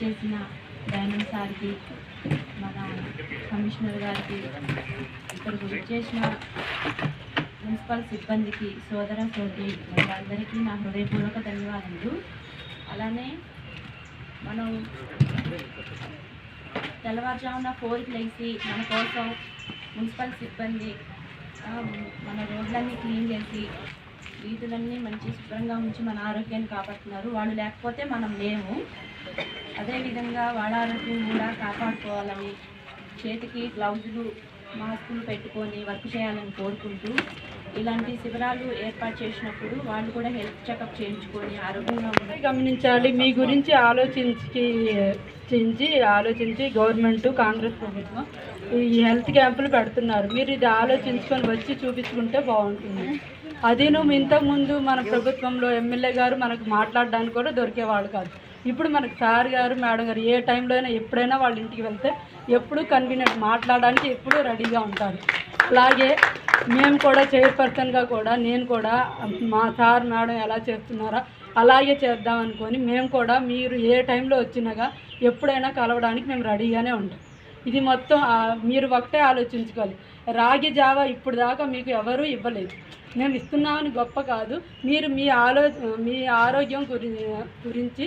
విచ్చేసిన దయానంద్ సార్కి, మన కమిషనర్ గారికి, ఇక్కడికి విచ్చేసిన మున్సిపల్ సిబ్బందికి, సోదర సోదరి వాళ్ళందరికీ నా హృదయపూర్వక ధన్యవాదాలు. అలానే మనం తెల్లవారుజామున 4కి లేచి మన కోసం మున్సిపల్ సిబ్బంది మన రోడ్లన్నీ క్లీన్ చేసి వీధులన్నీ మంచి శుభ్రంగా ఉంచి మన ఆరోగ్యాన్ని కాపాడుతున్నారు. వాళ్ళు లేకపోతే మనం లేము. అదేవిధంగా వాళ్ళ ఆరోగ్యం కూడా కాపాడుకోవాలని చేతికి గ్లౌజులు, మాస్కులు పెట్టుకొని వర్క్ చేయాలని కోరుకుంటూ, ఇలాంటి శిబిరాలు ఏర్పాటు చేసినప్పుడు వాళ్ళు కూడా హెల్త్ చెకప్ చేయించుకొని ఆరోగ్యంగా ఉండాలి. గమనించాలి. మీ గురించి ఆలోచించి గవర్నమెంట్, కాంగ్రెస్ ప్రభుత్వం ఈ హెల్త్ క్యాంపులు పెడుతున్నారు. మీరు ఇది ఆలోచించుకొని వచ్చి చూపించుకుంటే బాగుంటుంది. అదేను ఇంతకుముందు మన ప్రభుత్వంలో ఎమ్మెల్యే గారు మనకు మాట్లాడడానికి కూడా దొరికేవాళ్ళు కాదు. ఇప్పుడు మనకు సార్ గారు, మేడం గారు ఏ టైంలో అయినా ఎప్పుడైనా వాళ్ళ ఇంటికి వెళ్తే ఎప్పుడు కన్వీనియంట్ మాట్లాడడానికి ఎప్పుడూ రెడీగా ఉంటారు. అలాగే మేము కూడా చైర్పర్సన్గా కూడా నేను కూడా మా సార్ మేడం ఎలా చేస్తున్నారో అలాగే చేద్దాం అనుకొని మేము కూడా మీరు ఏ టైంలో వచ్చినాగా ఎప్పుడైనా కలవడానికి మేము రెడీగానే ఉంటాం. ఇది మొత్తం మీరు ఒకటే ఆలోచించుకోవాలి. రాగి జావా ఇప్పుడు దాకా మీకు ఎవరూ ఇవ్వలేదు. మేము ఇస్తున్నామని గొప్ప కాదు. మీరు మీ ఆరోగ్యం గురించి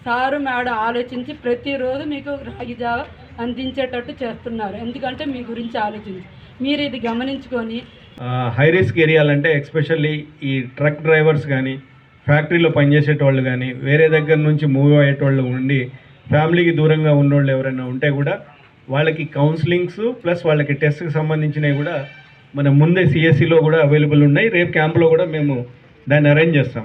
సారు మేడం ఆలోచించి ప్రతిరోజు మీకు రాగి జావా అందించేటట్టు చేస్తున్నారు. ఎందుకంటే మీ గురించి ఆలోచించి మీరు ఇది గమనించుకొని హై రిస్క్ ఏరియాలంటే ఎస్పెషల్లీ ఈ ట్రక్ డ్రైవర్స్ కానీ, ఫ్యాక్టరీలో పనిచేసేటోళ్ళు కానీ, వేరే దగ్గర నుంచి మూవ్ అయ్యేటోళ్ళు ఉండి ఫ్యామిలీకి దూరంగా ఉన్నోళ్ళు ఎవరైనా ఉంటే కూడా వాళ్ళకి కౌన్సిలింగ్స్ ప్లస్ వాళ్ళకి టెస్ట్కి సంబంధించినవి కూడా మన ముందే సిఎస్సిలో కూడా అవైలబుల్ ఉన్నాయి. రేపు క్యాంప్లో కూడా మేము దాన్ని అరేంజ్ చేస్తాం.